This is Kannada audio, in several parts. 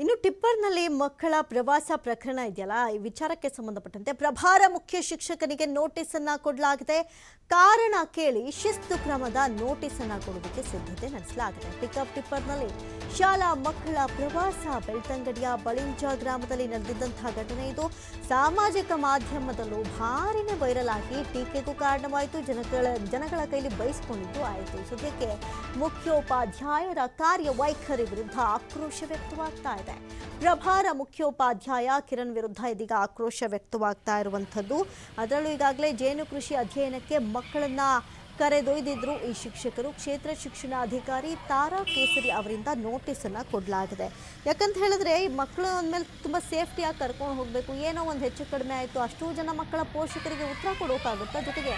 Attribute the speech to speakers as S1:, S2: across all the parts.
S1: ಇನ್ನು ಟಿಪ್ಪರ್ನಲ್ಲಿ ಮಕ್ಕಳ ಪ್ರವಾಸ ಪ್ರಕರಣ ಇದೆಯಲ್ಲ, ಈ ವಿಚಾರಕ್ಕೆ ಸಂಬಂಧಪಟ್ಟಂತೆ ಪ್ರಭಾರ ಮುಖ್ಯ ಶಿಕ್ಷಕನಿಗೆ ನೋಟಿಸ್ ಅನ್ನು ಕೊಡಲಾಗಿದೆ. ಕಾರಣ ಕೇಳಿ ಶಿಸ್ತು ಕ್ರಮದ ನೋಟಿಸ್ ಅನ್ನು ಕೊಡೋದಕ್ಕೆ ಸಿದ್ಧತೆ ನಡೆಸಲಾಗಿದೆ. ಪಿಕಪ್ ಟಿಪ್ಪರ್ನಲ್ಲಿ ಶಾಲಾ ಮಕ್ಕಳ ಪ್ರವಾಸ ಬೆಳ್ತಂಗಡಿಯ ಬಳಿಂಜ ಗ್ರಾಮದಲ್ಲಿ ನಡೆದಿದ್ದಂತಹ ಘಟನೆ ಇದು. ಸಾಮಾಜಿಕ ಮಾಧ್ಯಮದಲ್ಲೂ ಭಾರಿನೇ ವೈರಲ್ ಆಗಿ ಟೀಕೆಗೂ ಕಾರಣವಾಯಿತು. ಜನಗಳ ಕೈಲಿ ಬಯಸ್ಕೊಂಡಿದ್ದು ಆಯಿತು. ಸದ್ಯಕ್ಕೆ ಮುಖ್ಯೋಪಾಧ್ಯಾಯರ ಕಾರ್ಯವೈಖರಿ ವಿರುದ್ಧ ಆಕ್ರೋಶ ವ್ಯಕ್ತವಾಗ್ತಾ ಇದೆ. ಪ್ರಭಾರ ಮುಖ್ಯೋಪಾಧ್ಯಾಯ ಕಿರಣ್ ವಿರುದ್ಧ ಇದೀಗ ಆಕ್ರೋಶ ವ್ಯಕ್ತವಾಗ್ತಾ ಇರುವಂಥದ್ದು. ಅದರಲ್ಲೂ ಈಗಾಗಲೇ ಜೇನು ಕೃಷಿ ಅಧ್ಯಯನಕ್ಕೆ ಮಕ್ಕಳನ್ನ ಕರೆದೊಯ್ದಿದ್ರು ಈ ಶಿಕ್ಷಕರು. ಕ್ಷೇತ್ರ ಶಿಕ್ಷಣಾಧಿಕಾರಿ ತಾರಾ ಕೇಸರಿ ಅವರಿಂದ ನೋಟಿಸ್ ಅನ್ನ ಕೊಡಲಾಗಿದೆ. ಯಾಕಂತ ಹೇಳಿದ್ರೆ ಈ ಮಕ್ಕಳು ಅಂದಮೇಲೆ ತುಂಬಾ ಸೇಫ್ಟಿಯಾಗಿ ಕರ್ಕೊಂಡು ಹೋಗಬೇಕು. ಏನೋ ಒಂದು ಹೆಚ್ಚು ಕಡಿಮೆ ಆಯಿತು, ಅಷ್ಟು ಜನ ಮಕ್ಕಳ ಪೋಷಕರಿಗೆ ಉತ್ತರ ಕೊಡೋಕ್ಕಾಗುತ್ತಾ? ಜೊತೆಗೆ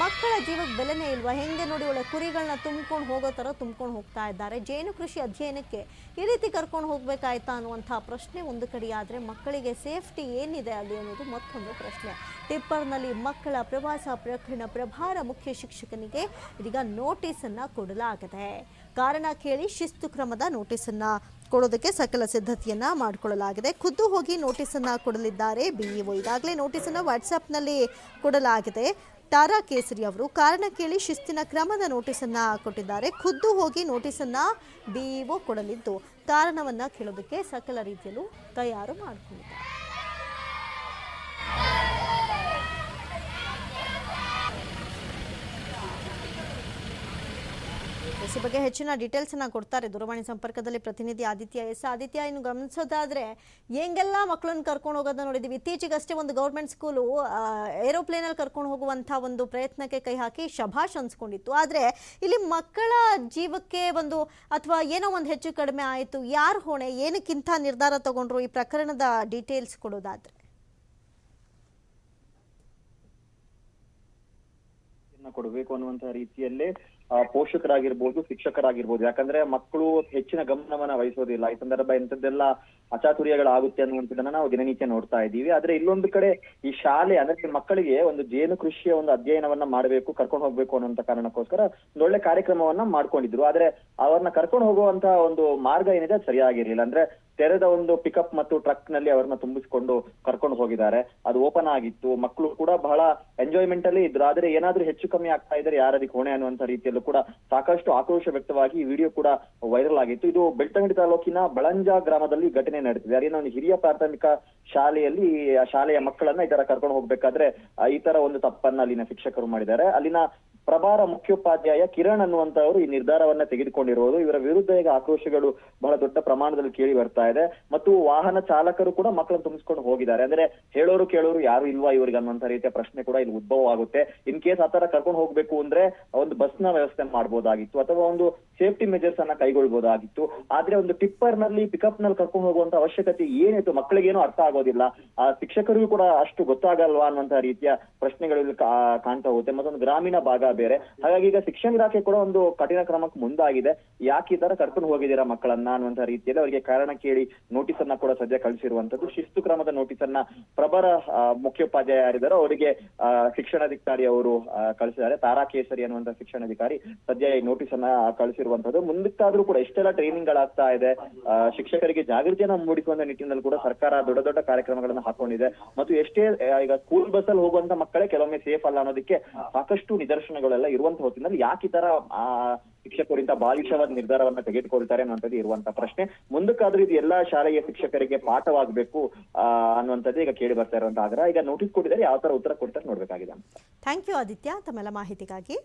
S1: ಮಕ್ಕಳ ಜೀವಕ್ಕೆ ಬೆಲೆನೇ ಇಲ್ವಾ? ಹೆಂಗೆ ನೋಡಿ ಒಳ್ಳೆ ಕುರಿಗಳನ್ನ ತುಂಬ್ಕೊಂಡು ಹೋಗೋ ಥರ ತುಂಬ್ಕೊಂಡು ಹೋಗ್ತಾ ಇದ್ದಾರೆ. ಜೇನು ಕೃಷಿ ಅಧ್ಯಯನಕ್ಕೆ ಈ ರೀತಿ ಕರ್ಕೊಂಡು ಹೋಗ್ಬೇಕಾಯ್ತಾ ಅನ್ನುವಂಥ ಪ್ರಶ್ನೆ ಒಂದು ಕಡೆಯಾದರೆ, ಮಕ್ಕಳಿಗೆ ಸೇಫ್ಟಿ ಏನಿದೆ ಅಲ್ಲಿ ಅನ್ನೋದು ಮತ್ತೊಂದು ಪ್ರಶ್ನೆ. ಟಿಪ್ಪರ್ನಲ್ಲಿ ಮಕ್ಕಳ ಪ್ರವಾಸ ಪ್ರಕರಣ ಪ್ರಭಾರ ಮುಖ್ಯ ಶಿಕ್ಷಕನಿಗೆ ಇದೀಗ ನೋಟಿಸ್ ಅನ್ನ ಕೊಡಲಾಗಿದೆ. ಕಾರಣ ಕೇಳಿ ಶಿಸ್ತು ಕ್ರಮದ ನೋಟಿಸ್ ಅನ್ನ ಕೊಡೋದಕ್ಕೆ ಸಕಲ ಸಿದ್ಧತೆಯನ್ನ ಮಾಡಿಕೊಳ್ಳಲಾಗಿದೆ. ಖುದ್ದು ಹೋಗಿ ನೋಟಿಸ್ ಅನ್ನ ಕೊಡಲಿದ್ದಾರೆ ಬಿಇಒ. ಈಗಾಗಲೇ ನೋಟಿಸ್ ಅನ್ನ ವಾಟ್ಸ್ಆ್ಯಪ್ನಲ್ಲಿ ಕೊಡಲಾಗಿದೆ. ತಾರಾ ಕೇಸರಿ ಅವರು ಕಾರಣ ಕೇಳಿ ಶಿಸ್ತಿನ ಕ್ರಮದ ನೋಟಿಸ್ ಅನ್ನ ಕೊಟ್ಟಿದ್ದಾರೆ. ಖುದ್ದು ಹೋಗಿ ನೋಟಿಸ್ ಅನ್ನ ಬಿಇಒ ಕೊಡಲಿದ್ದು ಕಾರಣವನ್ನ ಕೇಳೋದಕ್ಕೆ ಸಕಲ ರೀತಿಯಲ್ಲೂ ತಯಾರು ಮಾಡಿಕೊಂಡಿದ್ದಾರೆ. ಈ ಬಗ್ಗೆ ಹೆಚ್ಚಿನ ಡೀಟೇಲ್ಸ್ ಅನ್ನ ಕೊಡ್ತಾರೆ ದೂರವಾಣಿ ಸಂಪರ್ಕದಲ್ಲಿ ಪ್ರತಿನಿಧಿ ಆದಿತ್ಯ ಎಸ್. ಆದಿತ್ಯ, ಇನ್ನು ಗಮನಿಸೋದಾದ್ರೆ ಹೆಂಗೆಲ್ಲ ಮಕ್ಕಳನ್ನ ಕರ್ಕೊಂಡು ಹೋಗೋದನ್ನ ನೋಡಿದೀವಿ. ಇತ್ತೀಚೆಗಷ್ಟೇ ಒಂದು ಗೌರ್ಮೆಂಟ್ ಸ್ಕೂಲು ಏರೋಪ್ಲೇನ್ ಅಲ್ಲಿ ಕರ್ಕೊಂಡು ಹೋಗುವಂತ ಒಂದು ಪ್ರಯತ್ನಕ್ಕೆ ಕೈ ಹಾಕಿ ಶಭಾಷ್ ಅನ್ಸ್ಕೊಂಡಿತ್ತು. ಆದ್ರೆ ಇಲ್ಲಿ ಮಕ್ಕಳ ಜೀವಕ್ಕೆ ಒಂದು ಅಥವಾ ಏನೋ ಒಂದು ಹೆಚ್ಚು ಕಡಿಮೆ ಆಯಿತು, ಯಾರು ಹೊಣೆ, ಏನಕ್ಕಿಂತ ನಿರ್ಧಾರ ತಗೊಂಡ್ರು? ಈ ಪ್ರಕರಣದ ಡೀಟೇಲ್ಸ್ ಕೊಡೋದಾದ್ರೆ
S2: ಕೊಡಬೇಕು ಅನ್ನುವಂತಹ ರೀತಿಯಲ್ಲೇ ಪೋಷಕರಾಗಿರ್ಬೋದು, ಶಿಕ್ಷಕರಾಗಿರ್ಬೋದು. ಯಾಕಂದ್ರೆ ಮಕ್ಕಳು ಹೆಚ್ಚಿನ ಗಮನವನ್ನ ವಹಿಸೋದಿಲ್ಲ. ಈ ಸಂದರ್ಭ ಎಂತದ್ದೆಲ್ಲ ಅಚಾತುರ್ಯಗಳಾಗುತ್ತೆ ಅನ್ನುವಂಥದ್ದನ್ನ ನಾವು ದಿನನಿತ್ಯ ನೋಡ್ತಾ ಇದ್ದೀವಿ. ಆದ್ರೆ ಇಲ್ಲೊಂದು ಕಡೆ ಈ ಶಾಲೆ ಅಂದ್ರೆ ಮಕ್ಕಳಿಗೆ ಒಂದು ಜೇನು ಕೃಷಿಯ ಒಂದು ಅಧ್ಯಯನವನ್ನ ಮಾಡಬೇಕು, ಕರ್ಕೊಂಡು ಹೋಗ್ಬೇಕು ಅನ್ನುವಂತ ಕಾರಣಕ್ಕೋಸ್ಕರ ಒಂದು ಒಳ್ಳೆ ಕಾರ್ಯಕ್ರಮವನ್ನ ಮಾಡ್ಕೊಂಡಿದ್ರು. ಆದ್ರೆ ಅವ್ರನ್ನ ಕರ್ಕೊಂಡು ಹೋಗುವಂತ ಒಂದು ಮಾರ್ಗ ಏನಿದೆ ಅದು ಸರಿಯಾಗಿರ್ಲಿಲ್ಲ. ಅಂದ್ರೆ ತೆರೆದ ಒಂದು ಪಿಕಪ್ ಮತ್ತು ಟ್ರಕ್ ನಲ್ಲಿ ಅವ್ರನ್ನ ತುಂಬಿಸ್ಕೊಂಡು ಕರ್ಕೊಂಡು ಹೋಗಿದ್ದಾರೆ. ಅದು ಓಪನ್ ಆಗಿತ್ತು. ಮಕ್ಕಳು ಕೂಡ ಬಹಳ ಎಂಜಾಯ್ಮೆಂಟ್ ಅಲ್ಲಿ ಇದ್ರು. ಆದ್ರೆ ಏನಾದ್ರೂ ಹೆಚ್ಚು ಕಮ್ಮಿ ಆಗ್ತಾ ಇದ್ರೆ ಯಾರದಕ್ಕೆ ಹೊಣೆ ಅನ್ನುವಂತ ರೀತಿಯಲ್ಲೂ ಕೂಡ ಸಾಕಷ್ಟು ಆಕ್ರೋಶ ವ್ಯಕ್ತವಾಗಿ ಈ ವಿಡಿಯೋ ಕೂಡ ವೈರಲ್ ಆಗಿತ್ತು. ಇದು ಬೆಳ್ತಂಗಡಿ ತಾಲೂಕಿನ ಬಳಂಜ ಗ್ರಾಮದಲ್ಲಿ ಘಟನೆ ನಡೆದಿದೆ. ಅದೇನೋ ಒಂದು ಹಿರಿಯ ಪ್ರಾಥಮಿಕ ಶಾಲೆಯಲ್ಲಿ ಆ ಶಾಲೆಯ ಮಕ್ಕಳನ್ನ ಈ ತರ ಕರ್ಕೊಂಡು ಹೋಗ್ಬೇಕಾದ್ರೆ ಈ ತರ ಒಂದು ತಪ್ಪನ್ನ ಅಲ್ಲಿನ ಶಿಕ್ಷಕರು ಮಾಡಿದ್ದಾರೆ. ಅಲ್ಲಿನ ಪ್ರಭಾರ ಮುಖ್ಯೋಪಾಧ್ಯಾಯ ಕಿರಣ್ ಅನ್ನುವಂತವರು ಈ ನಿರ್ಧಾರವನ್ನ ತೆಗೆದುಕೊಂಡಿರುವುದು. ಇವರ ವಿರುದ್ಧ ಈಗ ಆಕ್ರೋಶಗಳು ಬಹಳ ದೊಡ್ಡ ಪ್ರಮಾಣದಲ್ಲಿ ಕೇಳಿ ಬರ್ತಾ ಇದೆ. ಮತ್ತು ವಾಹನ ಚಾಲಕರು ಕೂಡ ಮಕ್ಕಳನ್ನು ತುಂಬಿಸ್ಕೊಂಡು ಹೋಗಿದ್ದಾರೆ. ಅಂದ್ರೆ ಹೇಳೋರು ಕೇಳೋರು ಯಾರು ಇಲ್ವಾ ಇವರಿಗೆ ಅನ್ನುವಂತ ರೀತಿಯ ಪ್ರಶ್ನೆ ಕೂಡ ಇಲ್ಲಿ ಉದ್ಭವ ಆಗುತ್ತೆ. ಇನ್ ಕೇಸ್ ಆತರ ಕರ್ಕೊಂಡು ಹೋಗ್ಬೇಕು ಅಂದ್ರೆ ಒಂದು ಬಸ್ ನ ವ್ಯವಸ್ಥೆ ಮಾಡ್ಬೋದಾಗಿತ್ತು, ಅಥವಾ ಒಂದು ಸೇಫ್ಟಿ ಮೆಜರ್ಸ್ ಅನ್ನ ಕೈಗೊಳ್ಬಹುದಾಗಿತ್ತು. ಆದ್ರೆ ಒಂದು ಟಿಪ್ಪರ್ ನಲ್ಲಿ ಪಿಕಪ್ ನಲ್ಲಿ ಕರ್ಕೊಂಡು ಹೋಗುವಂತ ಅವಶ್ಯಕತೆ ಏನಿತ್ತು? ಮಕ್ಕಳಿಗೇನು ಅರ್ಥ ಆಗೋದಿಲ್ಲ, ಆ ಶಿಕ್ಷಕರಿಗೂ ಕೂಡ ಅಷ್ಟು ಗೊತ್ತಾಗಲ್ವಾ ಅನ್ನುವಂತ ರೀತಿಯ ಪ್ರಶ್ನೆಗಳು ಕಾಣ್ತಾ ಹೋಗುತ್ತೆ. ಮತ್ತೊಂದು ಗ್ರಾಮೀಣ ಭಾಗ ಬೇರೆ. ಹಾಗಾಗಿ ಈಗ ಶಿಕ್ಷಣ ಇಲಾಖೆ ಕೂಡ ಒಂದು ಕಠಿಣ ಕ್ರಮಕ್ಕೆ ಮುಂದಾಗಿದೆ. ಯಾಕೆ ಈ ತರ ಕರ್ಕೊಂಡು ಹೋಗಿದ್ದೀರಾ ಮಕ್ಕಳನ್ನ ಅನ್ನುವಂತ ರೀತಿಯಲ್ಲಿ ಅವರಿಗೆ ಕಾರಣ ಕೇಳಿ ನೋಟಿಸ್ ಅನ್ನ ಕೂಡ ಸದ್ಯ ಕಳಿಸಿರುವಂತದ್ದು. ಶಿಸ್ತು ಕ್ರಮದ ನೋಟಿಸ್ ಅನ್ನ ಪ್ರಭಾರ ಮುಖ್ಯೋಪಾಧ್ಯಾಯ ಯಾರಿದ್ದಾರೋ ಅವರಿಗೆ ಶಿಕ್ಷಣಾಧಿಕಾರಿ ಅವರು ಕಳಿಸಿದ್ದಾರೆ. ತಾರಾ ಕೇಸರಿ ಅನ್ನುವಂತ ಶಿಕ್ಷಣಾಧಿಕಾರಿ ಸದ್ಯ ಈ ನೋಟಿಸ್ ಅನ್ನ ಕಳಿಸಿರುವಂತದ್ದು. ಮುಂದಕ್ಕಾದ್ರೂ ಕೂಡ ಎಷ್ಟೆಲ್ಲ ಟ್ರೈನಿಂಗ್ ಗಳಾಗ್ತಾ ಇದೆ, ಶಿಕ್ಷಕರಿಗೆ ಜಾಗೃತಿಯನ್ನ ಮೂಡಿಸುವಂತ ನಿಟ್ಟಿನಲ್ಲಿ ಕೂಡ ಸರ್ಕಾರ ದೊಡ್ಡ ದೊಡ್ಡ ಕಾರ್ಯಕ್ರಮಗಳನ್ನ ಹಾಕೊಂಡಿದೆ. ಮತ್ತು ಎಷ್ಟೇ ಈಗ ಸ್ಕೂಲ್ ಬಸ್ ಅಲ್ಲಿ ಹೋಗುವಂತ ಮಕ್ಕಳೇ ಕೆಲವೊಮ್ಮೆ ಸೇಫ್ ಅಲ್ಲ ಅನ್ನೋದಕ್ಕೆ ಸಾಕಷ್ಟು ನಿದರ್ಶನಗಳೆಲ್ಲ ಇರುವಂತ ಹೊತ್ತಿನಲ್ಲಿ ಯಾಕೆ ಈ ತರ ಶಿಕ್ಷಕರಿಂದ ಬಾಲಿಶವಾದ ನಿರ್ಧಾರವನ್ನ ತೆಗೆದುಕೊಳ್ತಾರೆ ಅನ್ನುವಂಥದ್ದು ಇರುವಂತ ಪ್ರಶ್ನೆ. ಮುಂದಕ್ಕಾದ್ರೂ ಇದು ಎಲ್ಲಾ ಶಾಲೆಯ ಶಿಕ್ಷಕರಿಗೆ ಪಾಠವಾಗಬೇಕು ಅನ್ನುವಂಥದ್ದು ಈಗ ಕೇಳಿ ಬರ್ತಾ ಇರುವಂತ ಆಗ್ರಹ. ಈಗ ನೋಟಿಸ್ ಕೊಟ್ಟಿದ್ದಾರೆ, ಯಾವ ತರ ಉತ್ತರ ಕೊಡ್ತಾರೆ ನೋಡ್ಬೇಕಾಗಿದೆ.
S1: ಥ್ಯಾಂಕ್ ಯು ಆದಿತ್ಯ, ತಮ್ಮೆಲ್ಲ ಮಾಹಿತಿಗಾಗಿ.